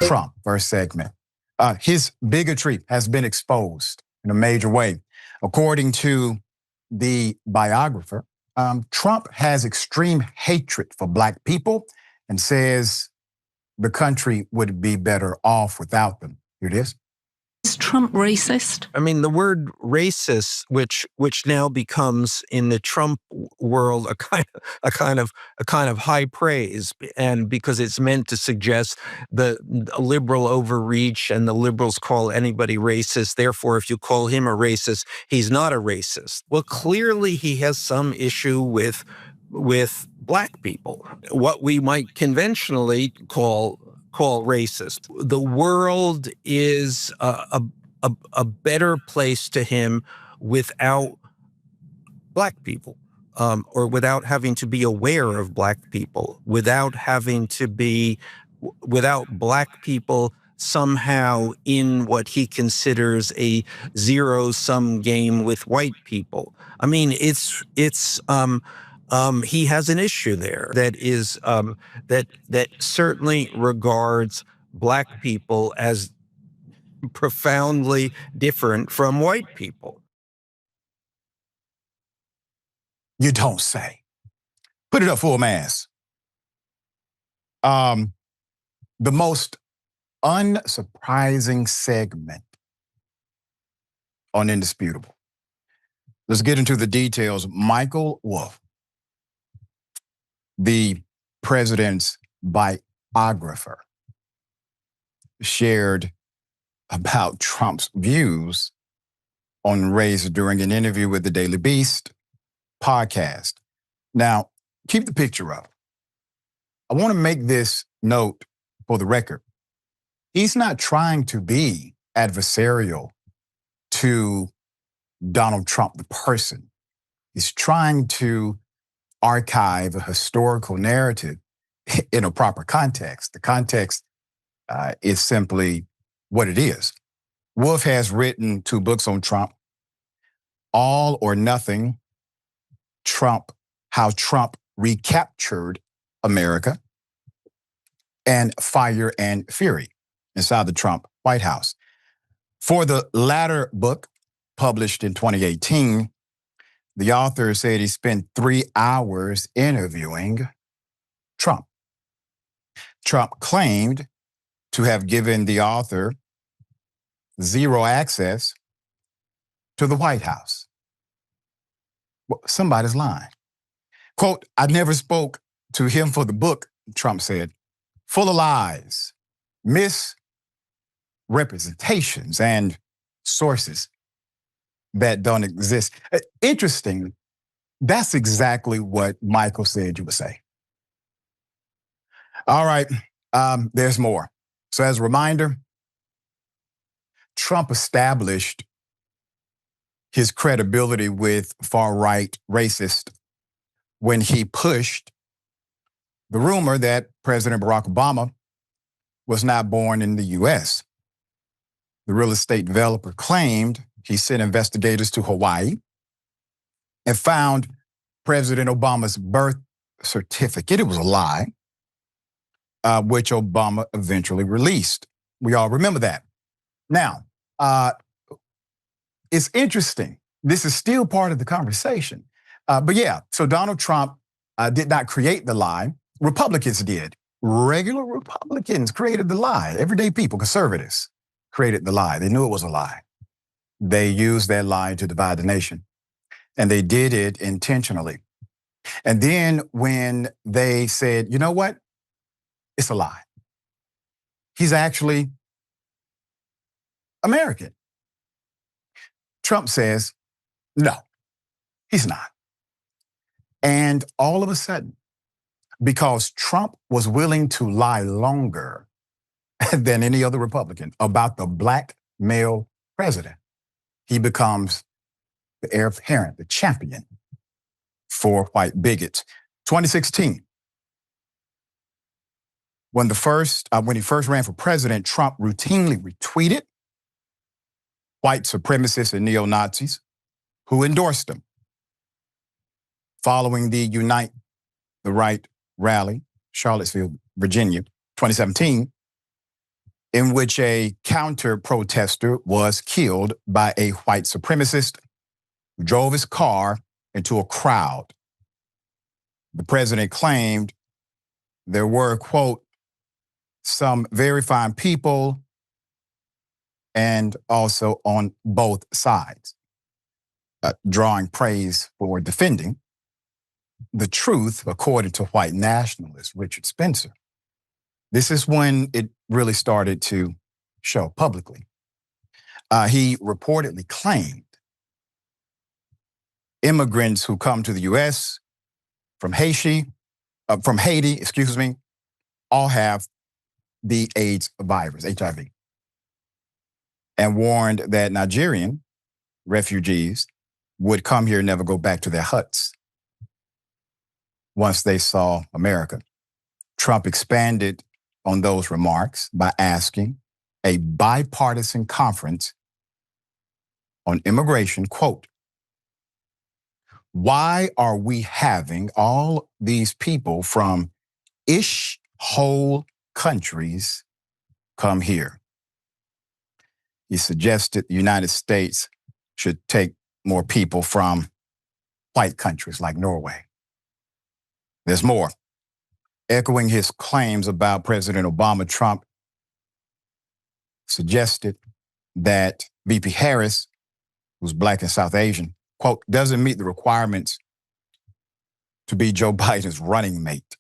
Trump, first segment. His bigotry has been exposed in a major way. According to the Biographer, Trump has extreme hatred for Black people and says the country would be better off without them. Here it is. Is Trump racist? I mean, the word racist, which now becomes in the Trump world a kind of high praise, and because it's meant to suggest the liberal overreach, and the liberals call anybody racist. Therefore, if you call him a racist, he's not a racist. Well, clearly he has some issue with Black people, what we might conventionally call racist. The world is a better place to him without Black people, or without having to be aware of Black people, without Black people somehow in what he considers a zero-sum game with white people. I mean, he has an issue there that is that certainly regards Black people as profoundly different from white people. You don't say. Put it up full mass. The most unsurprising segment on Indisputable. Let's get into the details. Michael Wolff, the president's biographer, shared about Trump's views on race during an interview with the Daily Beast podcast. Now, keep the picture up. I want to make this note for the record. He's not trying to be adversarial to Donald Trump, the person. He's trying to archive a historical narrative in a proper context. The context is simply what it is. Wolff has written 2 books on Trump, All or Nothing, How Trump Recaptured America, and Fire and Fury, Inside the Trump White House. For the latter book, published in 2018, the author said he spent 3 hours interviewing Trump. Trump claimed to have given the author 0 access to the White House. Well, somebody's lying. Quote, "I never spoke to him for the book," Trump said. "Full of lies, misrepresentations, and sources that don't exist." Interesting. That's exactly what Michael said you would say. All right, there's more. So as a reminder, Trump established his credibility with far-right racists when he pushed the rumor that President Barack Obama was not born in the U.S. The real estate developer claimed he sent investigators to Hawaii and found President Obama's birth certificate. It was a lie, which Obama eventually released. We all remember that. Now, it's interesting. This is still part of the conversation. But yeah, so Donald Trump did not create the lie. Republicans did. Regular Republicans created the lie. Everyday people, conservatives, created the lie. They knew it was a lie. They used that lie to divide the nation. And they did it intentionally. And then when they said, you know what? It's a lie. He's actually American. Trump says, no, he's not. And all of a sudden, because Trump was willing to lie longer than any other Republican about the Black male president, he becomes the heir apparent, the champion for white bigots. 2016, when he first ran for president, Trump routinely retweeted white supremacists and neo-Nazis who endorsed him. Following the Unite the Right rally, Charlottesville, Virginia, 2017, in which a counter-protester was killed by a white supremacist who drove his car into a crowd. The president claimed there were, quote, some very fine people and also on both sides, drawing praise for defending the truth according to white nationalist Richard Spencer. This is when it really started to show publicly. He reportedly claimed immigrants who come to the U.S. from Haiti, all have the AIDS virus, HIV, and warned that Nigerian refugees would come here and never go back to their huts once they saw America. Trump expanded on those remarks by asking a bipartisan conference on immigration, quote, why are we having all these people from whole countries come here? He suggested the United States should take more people from white countries like Norway. There's more. Echoing his claims about President Obama, Trump suggested that VP Harris, who's Black and South Asian, quote, doesn't meet the requirements to be Joe Biden's running mate.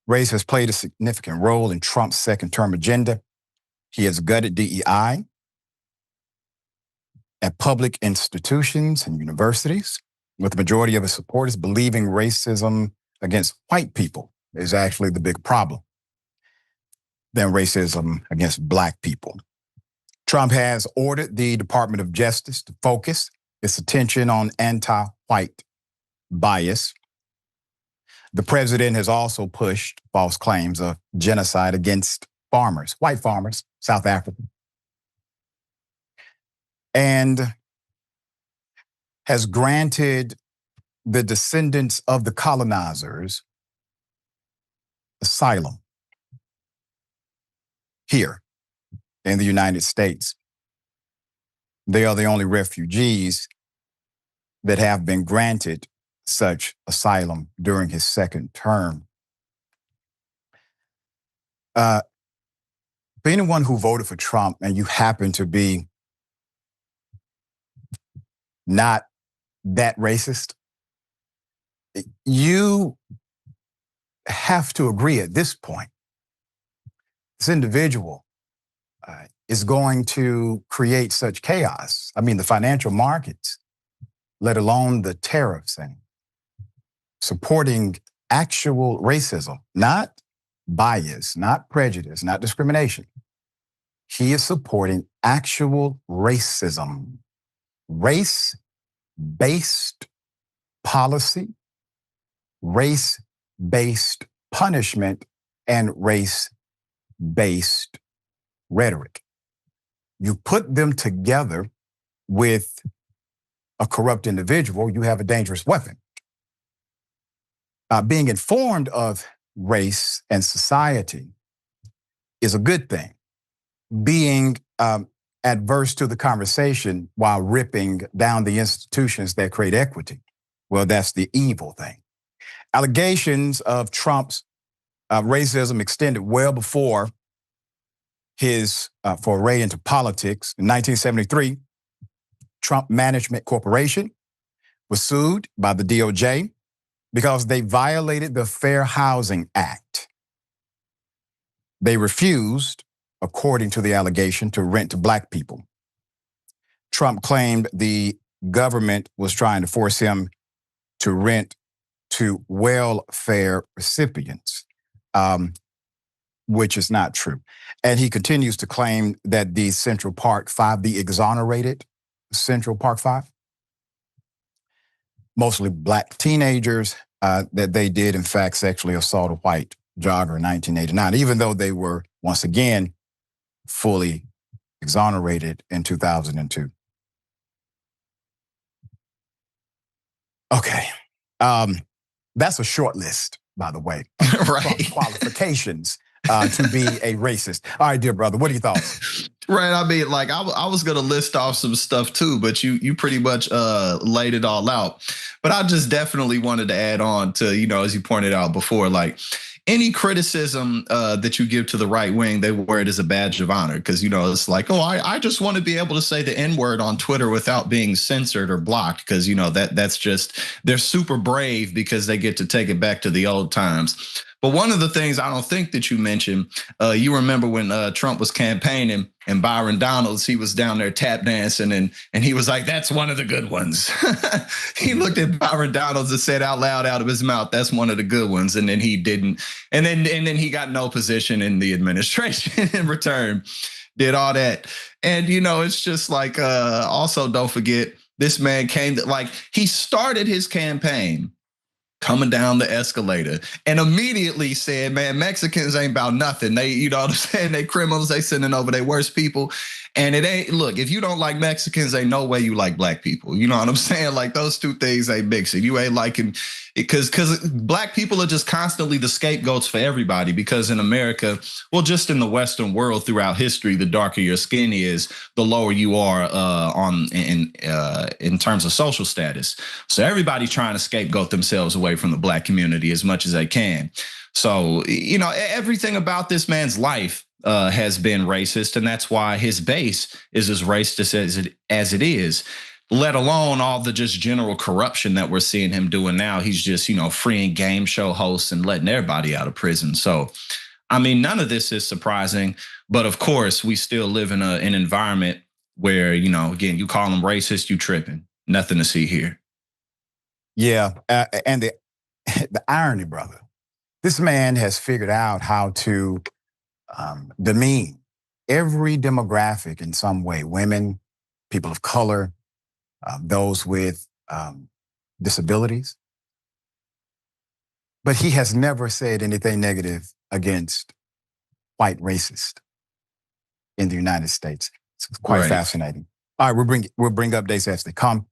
Race has played a significant role in Trump's second-term agenda. He has gutted DEI at public institutions and universities, with the majority of his supporters believing racism against white people is actually the big problem than racism against Black people. Trump has ordered the Department of Justice to focus its attention on anti-white bias. The president has also pushed false claims of genocide against farmers, white farmers, South Africa, and has granted the descendants of the colonizers asylum here in the United States. They are the only refugees that have been granted such asylum during his second term. For anyone who voted for Trump and you happen to be not that racist, you have to agree at this point, this individual is going to create such chaos. I mean, the financial markets, let alone the tariffs, and supporting actual racism, not bias, not prejudice, not discrimination. He is supporting actual racism, race-based policy, race-based punishment, and race-based rhetoric. You put them together with a corrupt individual, you have a dangerous weapon. Being informed of race and society is a good thing. Being adverse to the conversation while ripping down the institutions that create equity, well, that's the evil thing. Allegations of Trump's racism extended well before his foray into politics. In 1973, Trump Management Corporation was sued by the DOJ because they violated the Fair Housing Act. They refused, according to the allegation, to rent to Black people. Trump claimed the government was trying to force him to rent to welfare recipients, which is not true. And he continues to claim that the Central Park Five, the exonerated Central Park Five, mostly Black teenagers, that they did, in fact, sexually assault a white jogger in 1989, even though they were, once again, fully exonerated in 2002. Okay. That's a short list, by the way, right? Qualifications to be a racist. All right, dear brother, what are your thoughts? Right. I mean, like I was gonna list off some stuff too, but you pretty much laid it all out. But I just definitely wanted to add on to, as you pointed out before, like any criticism that you give to the right wing, they wear it as a badge of honor. Cause it's like, oh, I just want to be able to say the N-word on Twitter without being censored or blocked. Cause that's just, they're super brave because they get to take it back to the old times. But one of the things I don't think that you mentioned, you remember when Trump was campaigning and Byron Donalds, he was down there tap dancing and he was like, that's one of the good ones. He looked at Byron Donalds and said out loud out of his mouth, that's one of the good ones. And then he didn't. And then he got no position in the administration in return, did all that. And, it's just like, also don't forget, this man came to, like, he started his campaign coming down the escalator and immediately said, man, Mexicans ain't about nothing. They, you know what I'm saying? They criminals, they sending over their worst people. And it ain't, look, if you don't like Mexicans, ain't no way you like black people. You know what I'm saying? Like those two things ain't mixing. You ain't liking, because black people are just constantly the scapegoats for everybody, because in America, well, just in the Western world throughout history, the darker your skin is, the lower you are in terms of social status. So everybody's trying to scapegoat themselves away from the black community as much as they can. So, everything about this man's life has been racist, and that's why his base is as racist as it is, let alone all the just general corruption that we're seeing him doing now. He's just, freeing game show hosts and letting everybody out of prison. So, I mean, none of this is surprising, but of course, we still live in an environment where, again, you call them racist, you tripping. Nothing to see here. Yeah, and the irony, brother, this man has figured out how to demean every demographic in some way: women, people of color, those with disabilities. But he has never said anything negative against white racists in the United States. It's quite fascinating. All right, we'll bring updates as they come.